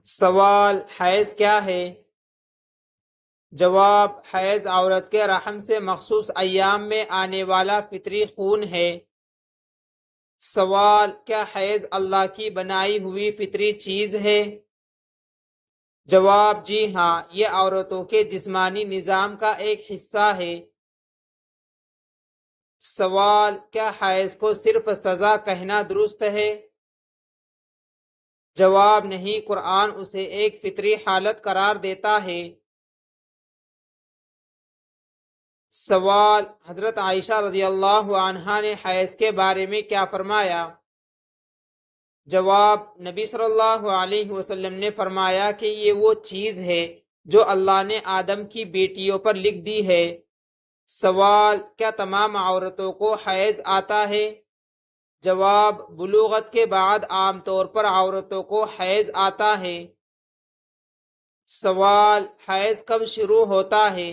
سوال: حیض کیا ہے؟ جواب: حیض عورت کے رحم سے مخصوص ایام میں آنے والا فطری خون ہے۔ سوال: کیا حیض اللہ کی بنائی ہوئی فطری چیز ہے؟ جواب: جی ہاں، یہ عورتوں کے جسمانی نظام کا ایک حصہ ہے۔ سوال: کیا حیض کو صرف سزا کہنا درست ہے؟ جواب: نہیں، قرآن اسے ایک فطری حالت قرار دیتا ہے۔ سوال: حضرت عائشہ رضی اللہ عنہا نے حیض کے بارے میں کیا فرمایا؟ جواب: نبی صلی اللہ علیہ وسلم نے فرمایا کہ یہ وہ چیز ہے جو اللہ نے آدم کی بیٹیوں پر لکھ دی ہے۔ سوال: کیا تمام عورتوں کو حیض آتا ہے؟ جواب: بلوغت کے بعد عام طور پر عورتوں کو حیض آتا ہے۔ سوال: حیض کب شروع ہوتا ہے؟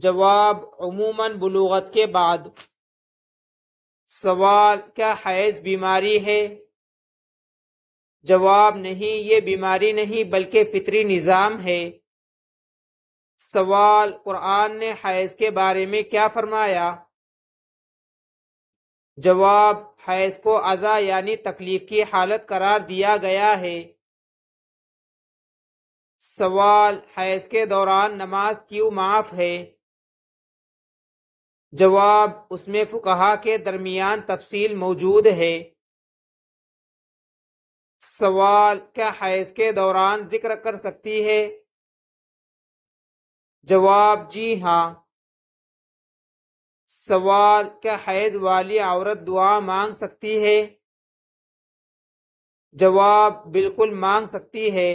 جواب: عموماً بلوغت کے بعد۔ سوال: کیا حیض بیماری ہے؟ جواب: نہیں، یہ بیماری نہیں بلکہ فطری نظام ہے۔ سوال: قرآن نے حیض کے بارے میں کیا فرمایا؟ جواب: حیض کو اذى یعنی تکلیف کی حالت قرار دیا گیا ہے۔ سوال: حیض کے دوران نماز کیوں معاف ہے؟ جواب: اس میں فقہا کے درمیان تفصیل موجود ہے۔ سوال: کیا حیض کے دوران ذکر کر سکتی ہے؟ جواب: جی ہاں۔ سوال: کیا حیض والی عورت دعا مانگ سکتی ہے؟ جواب: بالکل مانگ سکتی ہے۔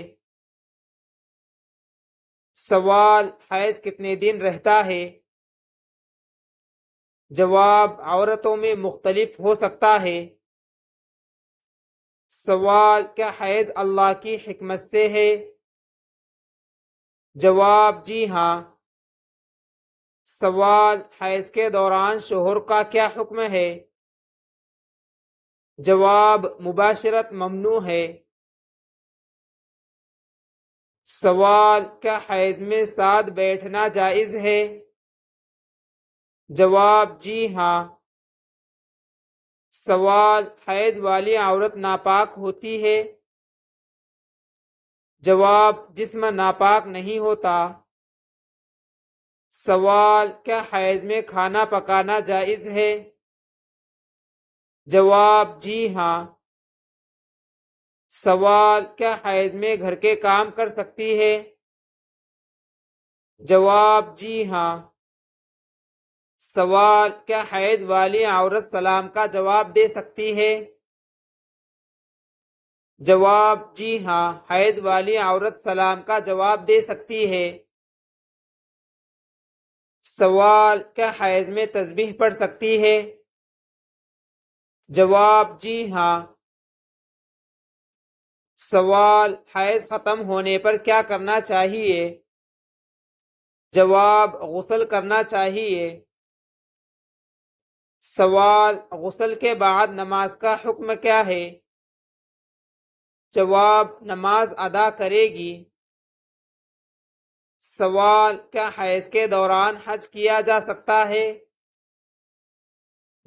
سوال: حیض کتنے دن رہتا ہے؟ جواب: عورتوں میں مختلف ہو سکتا ہے۔ سوال: کیا حیض اللہ کی حکمت سے ہے؟ جواب: جی ہاں۔ سوال: حیض کے دوران شوہر کا کیا حکم ہے؟ جواب: مباشرت ممنوع ہے۔ سوال: کیا حیض میں ساتھ بیٹھنا جائز ہے؟ جواب: جی ہاں۔ سوال: حیض والی عورت ناپاک ہوتی ہے؟ جواب: جسم ناپاک نہیں ہوتا۔ سوال: کیا حیض میں کھانا پکانا جائز ہے؟ جواب: جی ہاں۔ سوال: کیا حیض میں گھر کے کام کر سکتی ہے؟ جواب: جی ہاں۔ سوال: کیا حیض والی عورت سلام کا جواب دے سکتی ہے؟ جواب: جی ہاں، حیض والی عورت سلام کا جواب دے سکتی ہے۔ سوال: کیا حیض میں تسبیح پڑھ سکتی ہے؟ جواب: جی ہاں۔ سوال: حیض ختم ہونے پر کیا کرنا چاہیے؟ جواب: غسل کرنا چاہیے۔ سوال: غسل کے بعد نماز کا حکم کیا ہے؟ جواب: نماز ادا کرے گی۔ سوال: کیا حیض کے دوران حج کیا جا سکتا ہے؟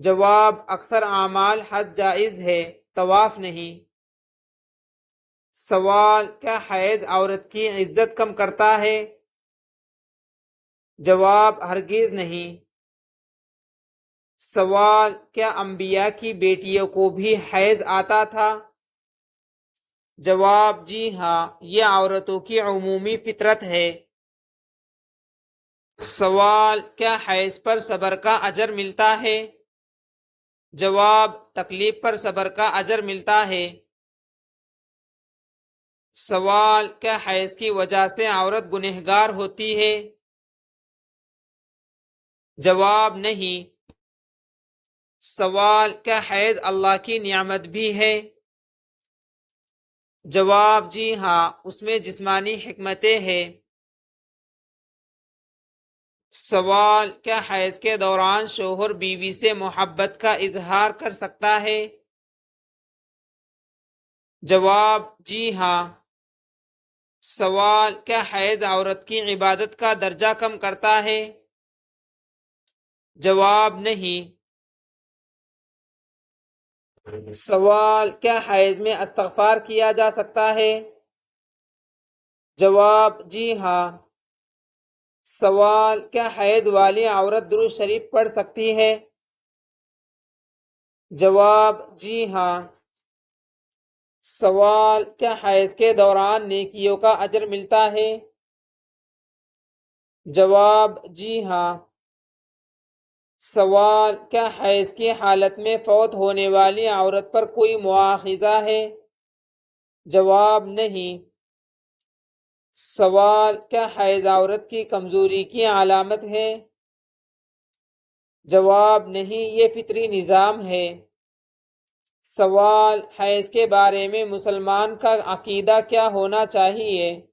جواب: اکثر اعمال حج جائز ہے، طواف نہیں۔ سوال: کیا حیض عورت کی عزت کم کرتا ہے؟ جواب: ہرگز نہیں۔ سوال: کیا انبیاء کی بیٹیوں کو بھی حیض آتا تھا؟ جواب: جی ہاں، یہ عورتوں کی عمومی فطرت ہے۔ سوال: کیا حیض پر صبر کا اجر ملتا ہے؟ جواب: تکلیف پر صبر کا اجر ملتا ہے۔ سوال: کیا حیض کی وجہ سے عورت گنہگار ہوتی ہے؟ جواب: نہیں۔ سوال: کیا حیض اللہ کی نعمت بھی ہے؟ جواب: جی ہاں، اس میں جسمانی حکمتیں ہیں۔ سوال: کیا حیض کے دوران شوہر بیوی سے محبت کا اظہار کر سکتا ہے؟ جواب جی ہاں۔ سوال کیا حیض عورت کی عبادت کا درجہ کم کرتا ہے؟ جواب نہیں۔ سوال کیا حیض میں استغفار کیا جا سکتا ہے؟ جواب جی ہاں۔ سوال کیا حیض والی عورت درود شریف پڑھ سکتی ہے؟ جواب جی ہاں۔ سوال کیا حیض کے دوران نیکیوں کا اجر ملتا ہے؟ جواب جی ہاں۔ سوال کیا حیض کی حالت میں فوت ہونے والی عورت پر کوئی مواخذہ ہے؟ جواب نہیں۔ سوال کیا حیض عورت کی کمزوری کی علامت ہے؟ جواب نہیں، یہ فطری نظام ہے۔ سوال حیض کے بارے میں مسلمان کا عقیدہ کیا ہونا چاہیے؟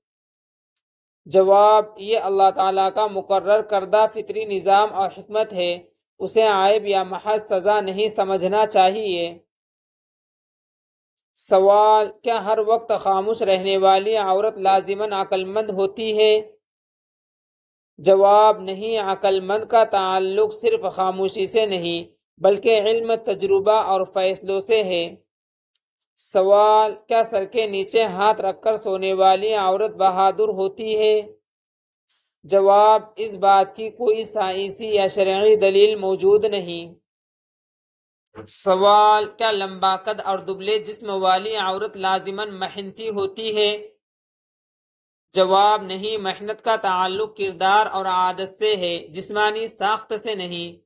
جواب یہ اللہ تعالیٰ کا مقرر کردہ فطری نظام اور حکمت ہے، اسے عیب یا محض سزا نہیں سمجھنا چاہیے۔ سوال کیا ہر وقت خاموش رہنے والی عورت لازماً عقل مند ہوتی ہے؟ جواب نہیں، عقل مند کا تعلق صرف خاموشی سے نہیں بلکہ علم، تجربہ اور فیصلوں سے ہے۔ سوال کیا سر کے نیچے ہاتھ رکھ کر سونے والی عورت بہادر ہوتی ہے؟ جواب اس بات کی کوئی سائنسی یا شرعی دلیل موجود نہیں۔ سوال کیا لمبا قد اور دبلے جسم والی عورت لازماً محنتی ہوتی ہے؟ جواب نہیں، محنت کا تعلق کردار اور عادت سے ہے، جسمانی ساخت سے نہیں۔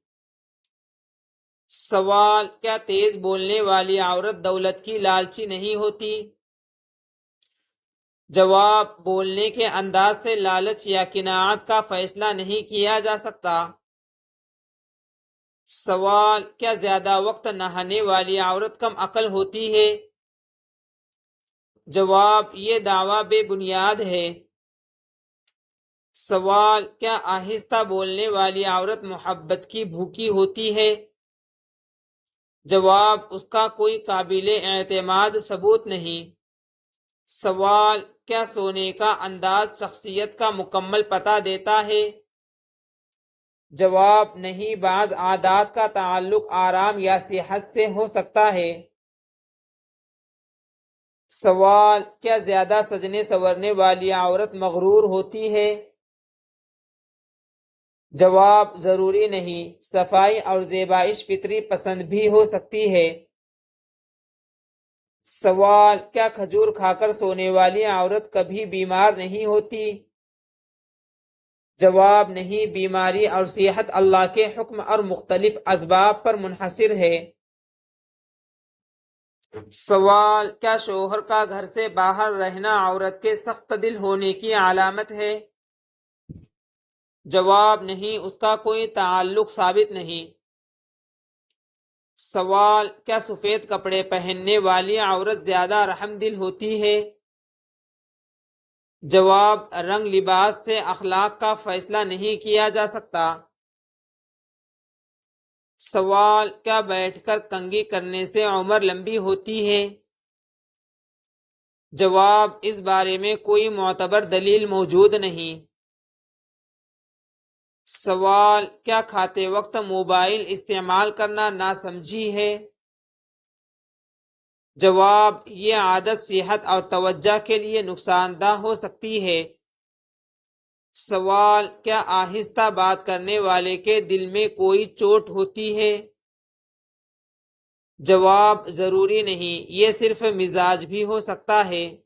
سوال کیا تیز بولنے والی عورت دولت کی لالچی نہیں ہوتی؟ جواب بولنے کے انداز سے لالچ یا قناعت کا فیصلہ نہیں کیا جا سکتا۔ سوال کیا زیادہ وقت نہانے والی عورت کم عقل ہوتی ہے؟ جواب یہ دعویٰ بے بنیاد ہے۔ سوال کیا آہستہ بولنے والی عورت محبت کی بھوکی ہوتی ہے؟ جواب اس کا کوئی قابل اعتماد ثبوت نہیں۔ سوال کیا سونے کا انداز شخصیت کا مکمل پتہ دیتا ہے؟ جواب نہیں، بعض عادات کا تعلق آرام یا صحت سے ہو سکتا ہے۔ سوال کیا زیادہ سجنے سنورنے والی عورت مغرور ہوتی ہے؟ جواب ضروری نہیں، صفائی اور زیبائش فطری پسند بھی ہو سکتی ہے۔ سوال کیا کھجور کھا کر سونے والی عورت کبھی بیمار نہیں ہوتی؟ جواب نہیں، بیماری اور صحت اللہ کے حکم اور مختلف اسباب پر منحصر ہے۔ سوال کیا شوہر کا گھر سے باہر رہنا عورت کے سخت دل ہونے کی علامت ہے؟ جواب نہیں، اس کا کوئی تعلق ثابت نہیں۔ سوال کیا سفید کپڑے پہننے والی عورت زیادہ رحم دل ہوتی ہے؟ جواب رنگ لباس سے اخلاق کا فیصلہ نہیں کیا جا سکتا۔ سوال کیا بیٹھ کر کنگھی کرنے سے عمر لمبی ہوتی ہے؟ جواب اس بارے میں کوئی معتبر دلیل موجود نہیں۔ سوال کیا کھاتے وقت موبائل استعمال کرنا ناسمجھی ہے؟ جواب یہ عادت صحت اور توجہ کے لیے نقصان دہ ہو سکتی ہے۔ سوال کیا آہستہ بات کرنے والے کے دل میں کوئی چوٹ ہوتی ہے؟ جواب ضروری نہیں، یہ صرف مزاج بھی ہو سکتا ہے۔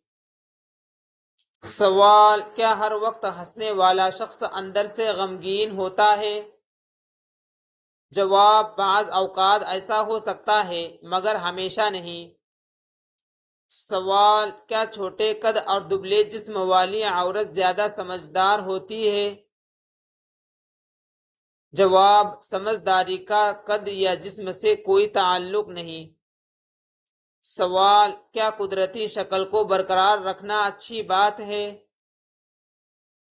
سوال کیا ہر وقت ہنسنے والا شخص اندر سے غمگین ہوتا ہے؟ جواب بعض اوقات ایسا ہو سکتا ہے مگر ہمیشہ نہیں۔ سوال کیا چھوٹے قد اور دبلے جسم والی عورت زیادہ سمجھدار ہوتی ہے؟ جواب سمجھداری کا قد یا جسم سے کوئی تعلق نہیں۔ سوال کیا قدرتی شکل کو برقرار رکھنا اچھی بات ہے؟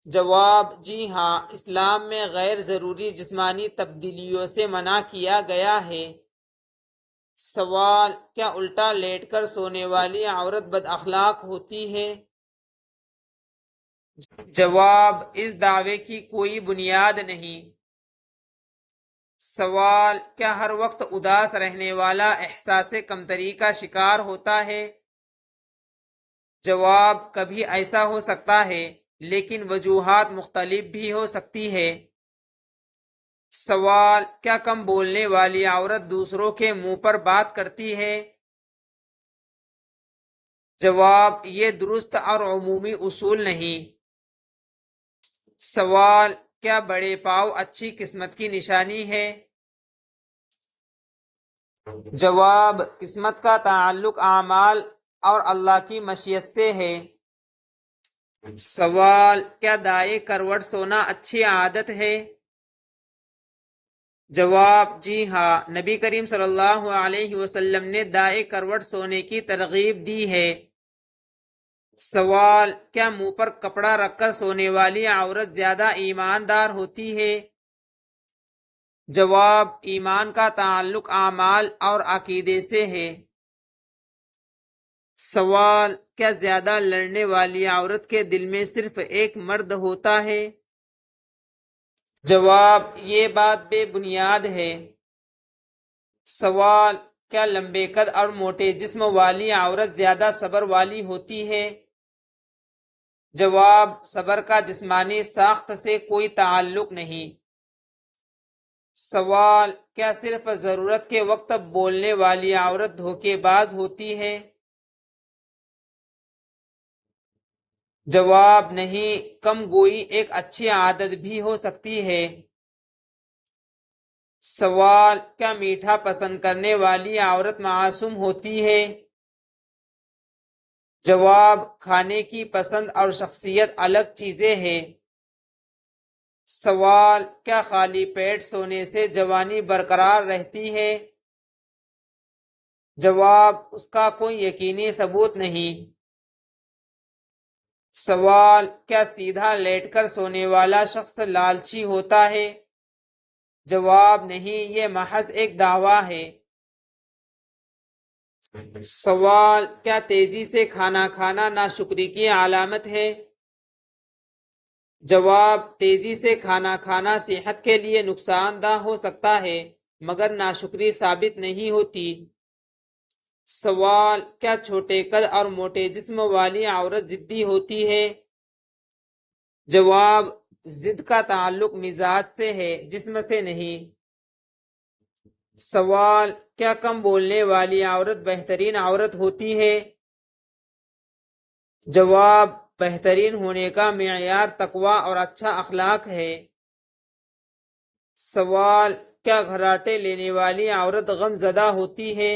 جواب جی ہاں، اسلام میں غیر ضروری جسمانی تبدیلیوں سے منع کیا گیا ہے۔ سوال: کیا الٹا لیٹ کر سونے والی عورت بد اخلاق ہوتی ہے؟ جواب: اس دعوے کی کوئی بنیاد نہیں۔ سوال: کیا ہر وقت اداس رہنے والا احساس کمتری کا شکار ہوتا ہے؟ جواب: کبھی ایسا ہو سکتا ہے، لیکن وجوہات مختلف بھی ہو سکتی ہے۔ سوال: کیا کم بولنے والی عورت دوسروں کے منہ پر بات کرتی ہے؟ جواب: یہ درست اور عمومی اصول نہیں۔ سوال: کیا بڑے پاؤں اچھی قسمت کی نشانی ہے؟ جواب: قسمت کا تعلق اعمال اور اللہ کی مشیت سے ہے۔ سوال: کیا دائیں کروٹ سونا اچھی عادت ہے؟ جواب: جی ہاں، نبی کریم صلی اللہ علیہ وسلم نے دائیں کروٹ سونے کی ترغیب دی ہے۔ سوال: کیا منہ پر کپڑا رکھ کر سونے والی عورت زیادہ ایماندار ہوتی ہے؟ جواب: ایمان کا تعلق اعمال اور عقیدے سے ہے۔ سوال: کیا زیادہ لڑنے والی عورت کے دل میں صرف ایک مرد ہوتا ہے؟ جواب: یہ بات بے بنیاد ہے۔ سوال: کیا لمبے قد اور موٹے جسم والی عورت زیادہ صبر والی ہوتی ہے؟ جواب: صبر کا جسمانی ساخت سے کوئی تعلق نہیں۔ سوال: کیا صرف ضرورت کے وقت بولنے والی عورت دھوکے باز ہوتی ہے؟ جواب: نہیں، کم گوئی ایک اچھی عادت بھی ہو سکتی ہے۔ سوال: کیا میٹھا پسند کرنے والی عورت معصوم ہوتی ہے؟ جواب: کھانے کی پسند اور شخصیت الگ چیزیں ہیں۔ سوال: کیا خالی پیٹ سونے سے جوانی برقرار رہتی ہے؟ جواب: اس کا کوئی یقینی ثبوت نہیں۔ سوال: کیا سیدھا لیٹ کر سونے والا شخص لالچی ہوتا ہے؟ جواب: نہیں، یہ محض ایک دعویٰ ہے۔ سوال: کیا تیزی سے کھانا کھانا ناشکری کی علامت ہے؟ جواب: تیزی سے کھانا کھانا صحت کے لیے نقصان دہ ہو سکتا ہے، مگر ناشکری ثابت نہیں ہوتی۔ سوال: کیا چھوٹے قد اور موٹے جسم والی عورت ضدی ہوتی ہے؟ جواب: ضد کا تعلق مزاج سے ہے، جسم سے نہیں۔ سوال: کیا کم بولنے والی عورت بہترین عورت ہوتی ہے؟ جواب: بہترین ہونے کا معیار تقوی اور اچھا اخلاق ہے۔ سوال: کیا گھراٹے لینے والی عورت غم زدہ ہوتی ہے؟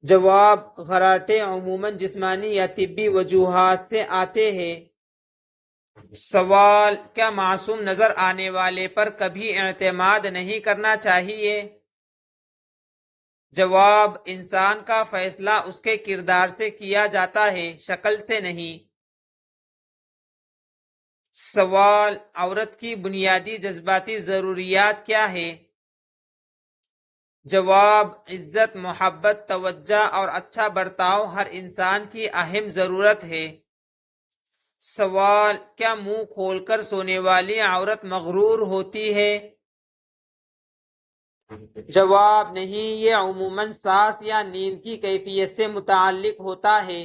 جواب: گھراٹے عموماً جسمانی یا طبی وجوہات سے آتے ہیں۔ سوال: کیا معصوم نظر آنے والے پر کبھی اعتماد نہیں کرنا چاہیے؟ جواب: انسان کا فیصلہ اس کے کردار سے کیا جاتا ہے، شکل سے نہیں۔ سوال: عورت کی بنیادی جذباتی ضروریات کیا ہے؟ جواب: عزت، محبت، توجہ اور اچھا برتاؤ ہر انسان کی اہم ضرورت ہے۔ سوال: کیا منہ کھول کر سونے والی عورت مغرور ہوتی ہے؟ جواب: نہیں، یہ عموماً سانس یا نیند کی کیفیت سے متعلق ہوتا ہے۔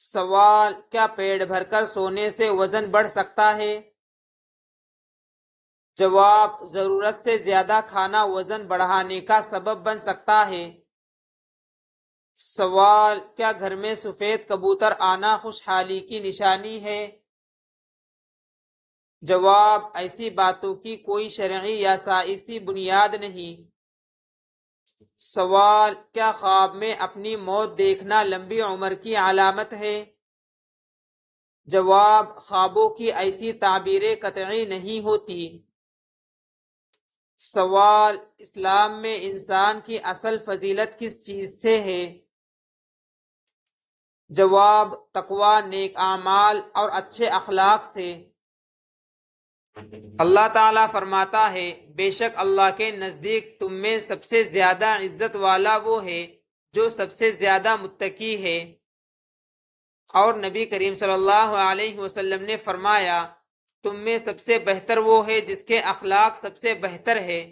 سوال: کیا پیٹ بھر کر سونے سے وزن بڑھ سکتا ہے؟ جواب: ضرورت سے زیادہ کھانا وزن بڑھانے کا سبب بن سکتا ہے۔ سوال: کیا گھر میں سفید کبوتر آنا خوشحالی کی نشانی ہے؟ جواب: ایسی باتوں کی کوئی شرعی یا سائنسی بنیاد نہیں۔ سوال: کیا خواب میں اپنی موت دیکھنا لمبی عمر کی علامت ہے؟ جواب: خوابوں کی ایسی تعبیریں قطعی نہیں ہوتی۔ سوال: اسلام میں انسان کی اصل فضیلت کس چیز سے ہے؟ جواب: تقوی، نیک اعمال اور اچھے اخلاق سے۔ اللہ تعالیٰ فرماتا ہے بے شک اللہ کے نزدیک تم میں سب سے زیادہ عزت والا وہ ہے جو سب سے زیادہ متقی ہے۔ اور نبی کریم صلی اللہ علیہ وسلم نے فرمایا تم میں سب سے بہتر وہ ہے جس کے اخلاق سب سے بہتر ہے۔